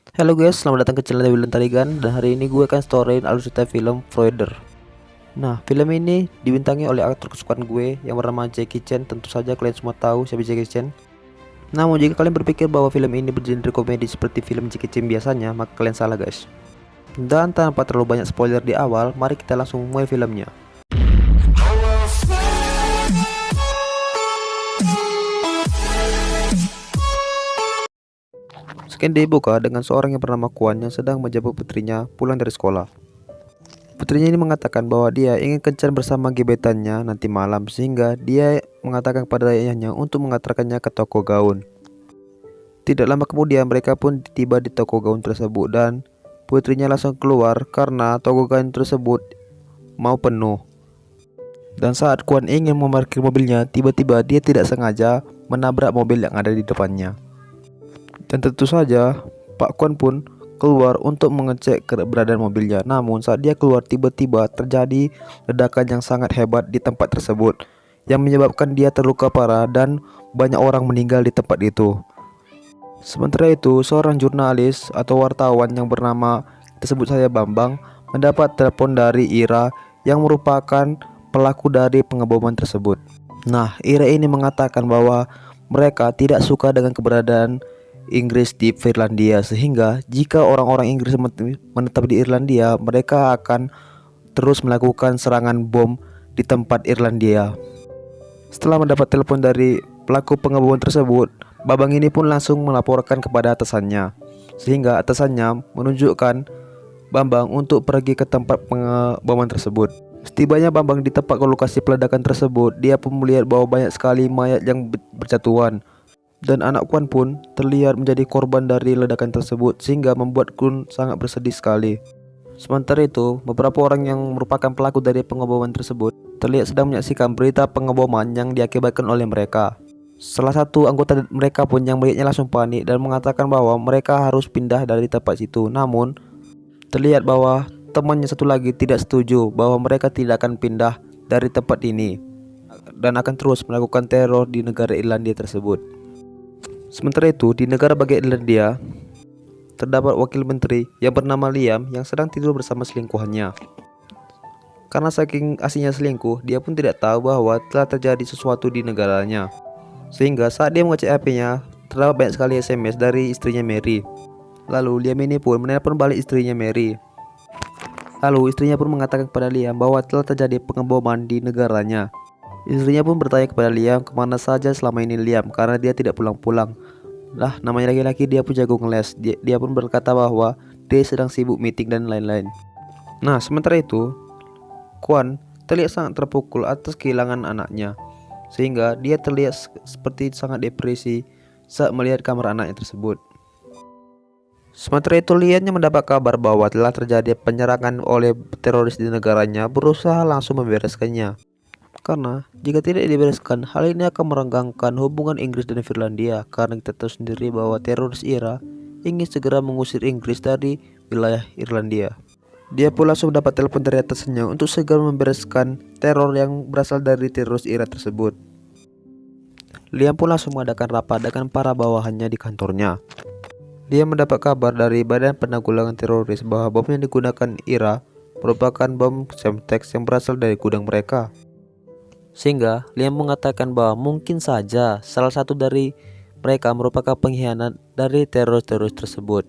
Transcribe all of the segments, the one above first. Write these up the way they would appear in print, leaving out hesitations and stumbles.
Halo guys, selamat datang ke channel William Taligan. Dan hari ini gue akan storyin alur cerita film Voyager. Nah, film ini dibintangi oleh aktor kesukaan gue yang bernama Jackie Chan. Tentu saja kalian semua tahu siapa Jackie Chan. Namun jika kalian berpikir bahwa film ini bergenre komedi seperti film Jackie Chan biasanya, maka kalian salah guys. Dan tanpa terlalu banyak spoiler di awal, mari kita langsung mulai filmnya. Scan dibuka dengan seorang yang bernama Kwan yang sedang menjemput putrinya pulang dari sekolah. Putrinya ini mengatakan bahwa dia ingin kencan bersama gebetannya nanti malam, sehingga dia mengatakan kepada ayahnya untuk mengantarkannya ke toko gaun. Tidak lama kemudian mereka pun tiba di toko gaun tersebut dan putrinya langsung keluar karena toko gaun tersebut mau penuh. Dan saat Kwan ingin memarkir mobilnya, tiba-tiba dia tidak sengaja menabrak mobil yang ada di depannya. Dan tentu saja Pak Kwan pun keluar untuk mengecek keberadaan mobilnya. Namun saat dia keluar, tiba-tiba terjadi ledakan yang sangat hebat di tempat tersebut yang menyebabkan dia terluka parah dan banyak orang meninggal di tempat itu. Sementara itu, seorang jurnalis atau wartawan yang bernama, kita sebut saja Bambang, mendapat telepon dari Ira yang merupakan pelaku dari pengeboman tersebut. Nah, Ira ini mengatakan bahwa mereka tidak suka dengan keberadaan Inggris di Finlandia, sehingga jika orang-orang Inggris menetap di Irlandia, mereka akan terus melakukan serangan bom di tempat Irlandia. Setelah mendapat telepon dari pelaku pengeboman tersebut, Babang ini pun langsung melaporkan kepada atasannya, sehingga atasannya menunjukkan Bambang untuk pergi ke tempat pengeboman tersebut. Setibanya Bambang di tempat lokasi peledakan tersebut, dia pun melihat bahwa banyak sekali mayat yang berjatuhan. Dan anak Kwan pun terlihat menjadi korban dari ledakan tersebut, sehingga membuat Kun sangat bersedih sekali. Sementara itu, beberapa orang yang merupakan pelaku dari pengeboman tersebut terlihat sedang menyaksikan berita pengeboman yang diakibatkan oleh mereka. Salah satu anggota mereka pun yang melihatnya langsung panik dan mengatakan bahwa mereka harus pindah dari tempat itu. Namun, terlihat bahwa temannya satu lagi tidak setuju bahwa mereka tidak akan pindah dari tempat ini dan akan terus melakukan teror di negara Irlandia tersebut. Sementara itu, di negara bagian Irlandia terdapat wakil menteri yang bernama Liam yang sedang tidur bersama selingkuhannya. Karena saking asiknya selingkuh, dia pun tidak tahu bahwa telah terjadi sesuatu di negaranya. Sehingga saat dia mengecek HP-nya, terdapat banyak sekali SMS dari istrinya Mary. Lalu Liam ini pun menelpon balik istrinya Mary. Lalu istrinya pun mengatakan kepada Liam bahwa telah terjadi pengeboman di negaranya. Istrinya pun bertanya kepada Liam kemana saja selama ini Liam, karena dia tidak pulang-pulang. Lah, namanya laki-laki, dia pun jago ngeles. Dia pun berkata bahwa dia sedang sibuk meeting dan lain-lain. Nah, sementara itu, Kwan terlihat sangat terpukul atas kehilangan anaknya, sehingga dia terlihat seperti sangat depresi saat melihat kamar anaknya tersebut. Sementara itu, Liannya mendapat kabar bahwa telah terjadi penyerangan oleh teroris di negaranya, berusaha langsung membereskannya. Karena jika tidak dibereskan, hal ini akan merenggangkan hubungan Inggris dan Finlandia, karena kita tahu sendiri bahwa teroris Ira ingin segera mengusir Inggris dari wilayah Irlandia. Dia pun langsung mendapat telepon dari atasannya untuk segera membereskan teror yang berasal dari teroris Ira tersebut. Liam pun langsung mengadakan rapat dengan para bawahannya di kantornya. Dia mendapat kabar dari Badan Penanggulangan Teroris bahwa bom yang digunakan Ira merupakan bom Semtex yang berasal dari gudang mereka. Sehingga Liam mengatakan bahwa mungkin saja salah satu dari mereka merupakan pengkhianat dari teroris tersebut.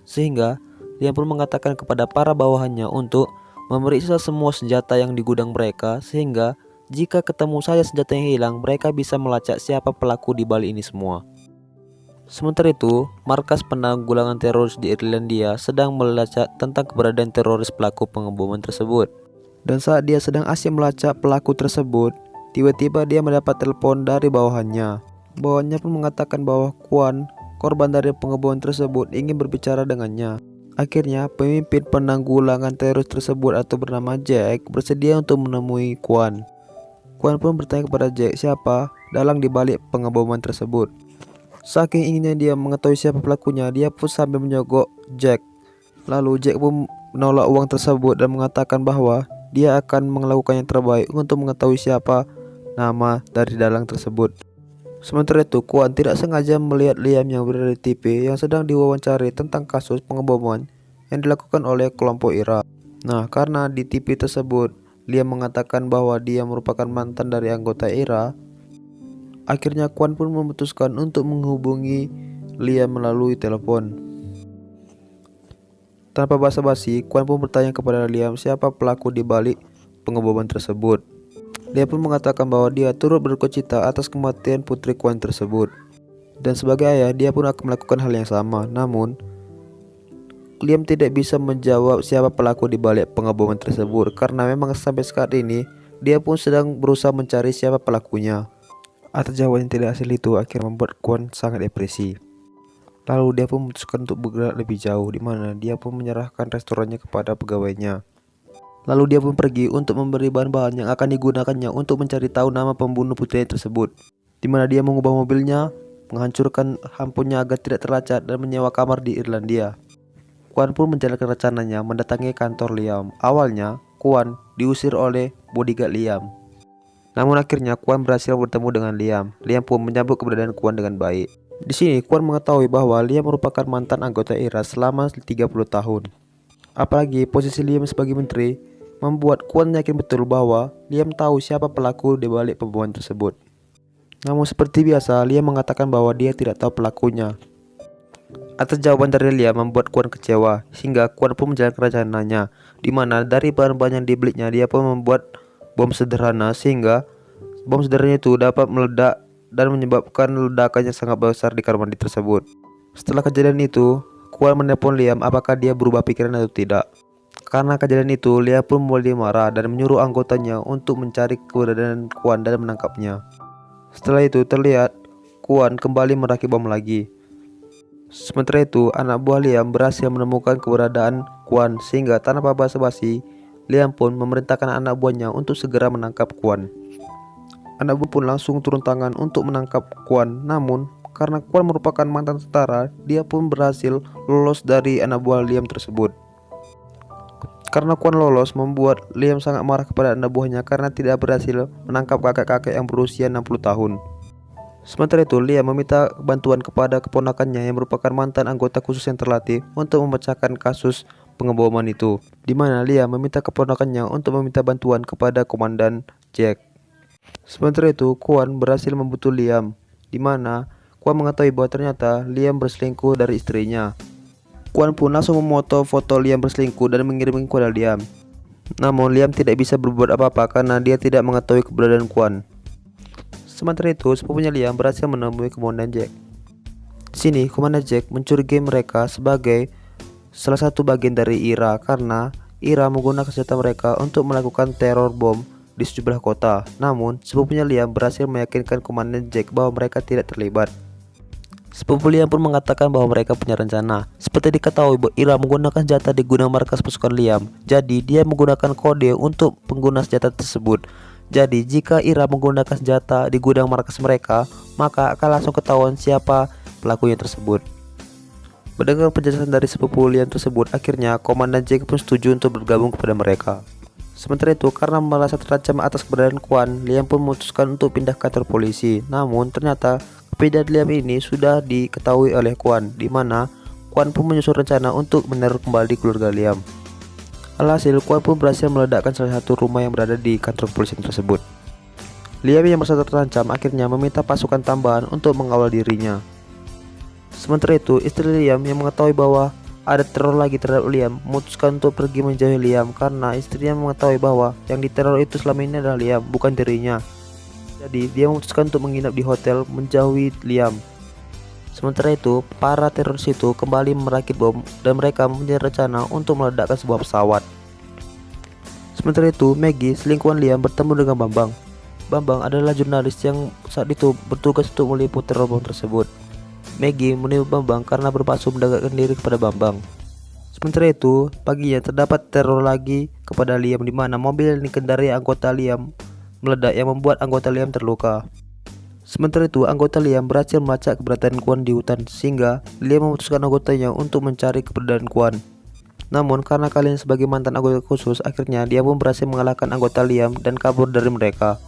Sehingga Liam pun mengatakan kepada para bawahannya untuk memeriksa semua senjata yang di gudang mereka, sehingga jika ketemu saja senjata yang hilang, mereka bisa melacak siapa pelaku di balik ini semua. Sementara itu, markas penanggulangan teroris di Irlandia sedang melacak tentang keberadaan teroris pelaku pengeboman tersebut. Dan saat dia sedang asyik melacak pelaku tersebut, tiba-tiba dia mendapat telepon dari bawahannya. Bawahannya pun mengatakan bahwa Kwan, korban dari pengeboman tersebut, ingin berbicara dengannya. Akhirnya, pemimpin penanggulangan teroris tersebut atau bernama Jack bersedia untuk menemui Kwan. Kwan pun bertanya kepada Jack siapa dalang dibalik pengeboman tersebut. Saking inginnya dia mengetahui siapa pelakunya, dia pun sambil menyogok Jack. Lalu Jack pun menolak uang tersebut dan mengatakan bahwa dia akan melakukan yang terbaik untuk mengetahui siapa nama dari dalang tersebut. Sementara itu, Kwon tidak sengaja melihat Liam yang berada di TV yang sedang diwawancari tentang kasus pengeboman yang dilakukan oleh kelompok IRA. Nah, karena di TV tersebut Liam mengatakan bahwa dia merupakan mantan dari anggota IRA, akhirnya Kwon pun memutuskan untuk menghubungi Liam melalui telepon. Tanpa basa-basi, Kwon pun bertanya kepada Liam siapa pelaku di balik pengeboman tersebut. Dia pun mengatakan bahwa dia turut berdukacita atas kematian putri Kwon tersebut. Dan sebagai ayah, dia pun akan melakukan hal yang sama. Namun, Liam tidak bisa menjawab siapa pelaku di balik pengeboman tersebut karena memang sampai saat ini dia pun sedang berusaha mencari siapa pelakunya. Atas jawaban yang tidak hasil itu akhirnya membuat Kwon sangat depresi. Lalu dia pun memutuskan untuk bergerak lebih jauh, di mana dia pun menyerahkan restorannya kepada pegawainya. Lalu dia pun pergi untuk memberi bahan-bahan yang akan digunakannya untuk mencari tahu nama pembunuh putri tersebut, di mana dia mengubah mobilnya, menghancurkan handphonenya agar tidak terlacak dan menyewa kamar di Irlandia. Kwon pun menjalankan rencananya mendatangi kantor Liam. Awalnya, Kwon diusir oleh bodyguard Liam. Namun akhirnya Kwon berhasil bertemu dengan Liam. Liam pun menyambut keberadaan Kwon dengan baik. Di sini Kwon mengetahui bahwa Liam merupakan mantan anggota IRA selama 30 tahun. Apalagi posisi Liam sebagai menteri membuat Kwon yakin betul bahwa Liam tahu siapa pelaku di balik pembunuhan tersebut. Namun seperti biasa, Liam mengatakan bahwa dia tidak tahu pelakunya. Atas jawaban dari Liam membuat Kwon kecewa, sehingga Kwon pun menjalankan rencananya, di mana dari bahan-bahan yang dibelinya dia pun membuat bom sederhana sehingga bom sederhana itu dapat meledak dan menyebabkan ledakan yang sangat besar di kamar mandi tersebut. Setelah kejadian itu, Kwon menelpon Liam apakah dia berubah pikiran atau tidak. Karena kejadian itu, Liam pun mulai marah dan menyuruh anggotanya untuk mencari keberadaan Kwon dan menangkapnya. Setelah itu terlihat Kwon kembali merakit bom lagi. Sementara itu, anak buah Liam berhasil menemukan keberadaan Kwon sehingga tanpa basa-basi, Liam pun memerintahkan anak buahnya untuk segera menangkap Kwon. Anak buah pun langsung turun tangan untuk menangkap Kwon. Namun, karena Kwon merupakan mantan tentara, dia pun berhasil lolos dari anak buah Liam tersebut. Karena Kwon lolos, membuat Liam sangat marah kepada anak buahnya karena tidak berhasil menangkap kakek-kakek yang berusia 60 tahun. Sementara itu, Liam meminta bantuan kepada keponakannya yang merupakan mantan anggota khusus yang terlatih untuk memecahkan kasus pengeboman itu, di mana Liam meminta keponakannya untuk meminta bantuan kepada Komandan Jack. Sementara itu, Kwon berhasil membantu Liam, di mana Kwon mengetahui bahwa ternyata Liam berselingkuh dari istrinya. Kwon pun langsung memoto foto Liam berselingkuh dan mengirimnya kepada Liam. Namun Liam tidak bisa berbuat apa-apa karena dia tidak mengetahui keberadaan Kwon. Sementara itu, sepupunya Liam berhasil menemui Komandan Jack. Di sini, Komandan Jack mencurigai mereka sebagai salah satu bagian dari IRA karena IRA menggunakan senjata mereka untuk melakukan teror bom di sejumlah kota. Namun, sepupunya Liam berhasil meyakinkan Komandan Jack bahwa mereka tidak terlibat. Sepupu Liam pun mengatakan bahwa mereka punya rencana. Seperti diketahui bahwa IRA menggunakan senjata di gudang markas pasukan Liam. Jadi, dia menggunakan kode untuk pengguna senjata tersebut. Jadi, jika IRA menggunakan senjata di gudang markas mereka, maka akan langsung ketahuan siapa pelakunya tersebut. Mendengar penjelasan dari sepupu Liam tersebut, akhirnya Komandan Jack pun setuju untuk bergabung kepada mereka. Sementara itu, karena merasa terancam atas keberadaan Kwon, Liam pun memutuskan untuk pindah ke kantor polisi. Namun, ternyata keberadaan Liam ini sudah diketahui oleh Kwon, di mana Kwon pun menyusun rencana untuk meneror kembali keluarga Liam. Alhasil, Kwon pun berhasil meledakkan salah satu rumah yang berada di kantor polisi tersebut. Liam yang merasa terancam akhirnya meminta pasukan tambahan untuk mengawal dirinya. Sementara itu, istri Liam yang mengetahui bahwa ada teror lagi terhadap Liam memutuskan untuk pergi menjauhi Liam karena istrinya mengetahui bahwa yang diteror itu selama ini adalah Liam, bukan dirinya. Jadi, dia memutuskan untuk menginap di hotel menjauhi Liam. Sementara itu, para teroris itu kembali merakit bom dan mereka mempunyai rencana untuk meledakkan sebuah pesawat. Sementara itu, Maggie, selingkuhan Liam, bertemu dengan Bambang. Bambang adalah jurnalis yang saat itu bertugas untuk meliput teror bom tersebut. Maggie menipu Bambang karena berpaksud mendekatkan diri kepada Bambang. Sementara itu, paginya terdapat teror lagi kepada Liam di mana mobil yang dikendarai anggota Liam meledak yang membuat anggota Liam terluka. Sementara itu, anggota Liam berhasil melacak keberadaan Kwon di hutan sehingga Liam memutuskan anggotanya untuk mencari keberadaan Kwon. Namun karena kalian sebagai mantan anggota khusus, akhirnya dia pun berhasil mengalahkan anggota Liam dan kabur dari mereka.